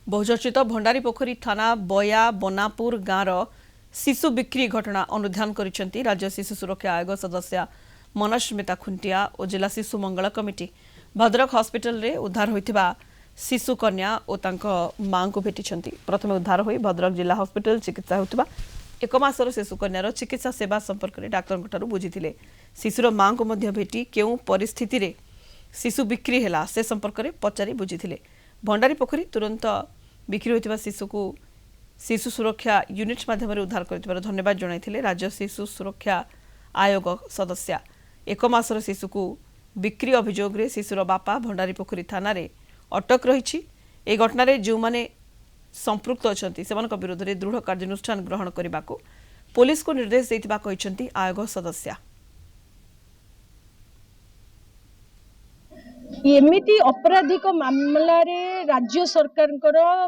बहुचर्चित भंडारीपोखरी थाना बया बनापुर गाँव शिशु बिक्री घटना अनुधान कर राज्य शिशु सुरक्षा आयोग सदस्य मनस्मिता खुंटिया और जिला शिशु मंगल कमिटी भद्रक हॉस्पिटल रे उद्धार होइथिबा शिशु कन्या और मां को भेटी प्रथम उद्धार होई भद्रक जिला हॉस्पिटल चिकित्सा होइथिबा एक मासर शिशु कन्यार चिकित्सा सेवा संपर्क में डाक्तर बुझी शिशुर मां को भेटी केउ परिस्थिति रे शिशु बिक्री है से संपर्क में पचारि बुझी भंडारीपोखरी तुरंत बिक्री होता शिशु को शिशु सुरक्षा यूनिट माध्यम उद्धार कर धन्यवाद जन राज्य शिशु सुरक्षा आयोग सदस्य एक मासर शिशु को बिक्री अभियोग रे शिशुर बापा भंडारीपोखरी थाना रे अटक रही घटन जो मैंने संपृक्त अच्छा से विरोध में दृढ़ कार्यानुष्ठान ग्रहण करने को पुलिस को निर्देश देथिबा कहिसेंती आयोग सदस्य। एमिति अपराधिक मामला रे राज्य सरकार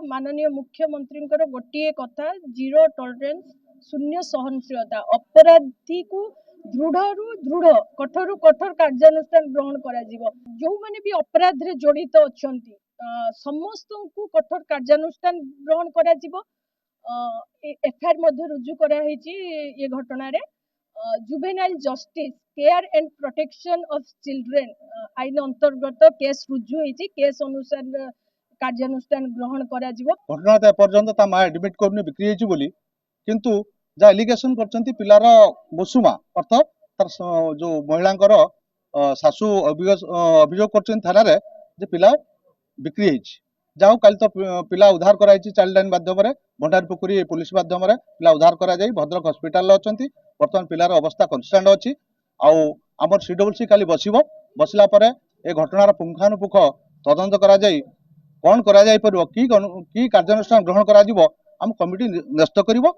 माननीय मुख्यमंत्री गोटे कथा जीरो टॉलरेंस शून्य सहनशीलता अपराधी को दृढ़ दृढ़ कठोर कठोर कार्यानुष्ठान ग्रहण करा जो माने भी अपराध रे जड़ित अच्छा समस्त को कठोर कार्यानुष्ठान ग्रहण करा एफआईआर रुजु करा ये घटना रे juvenile justice care and protection of children आईन अंतर्गत केस रुजु होईची केस अनुसार कार्यानुष्ठान ग्रहण करा घटना तो एपर्यंत ता मां एडमिट करनी बिक्री होईची बोली किंतु जा एलिगेशन करचंती पिलार बसुमा अर्थात तार जो महिलांकर सासू अभियोग करचंती थाना रे जे पिला बिक्री होईची जाओ काल तो पिला उद्धार कराई चाइल्ड लाइन माध्यम भंडारीपोखरी पुलिस माध्यम पिला उद्धार करा जाई भद्रक हॉस्पिटल अच्छी बर्तमान पिलार अवस्था कन्स्टांट अच्छी आमर सीडब्ल्यूसी काली बसला परे ए घटनार पुंखानुपुख तदंत करा जाई कौन करा जाई परबो की कार्यानुष्ठान ग्रहण करा जिवो आम कमिटी न्यस्त करिवो।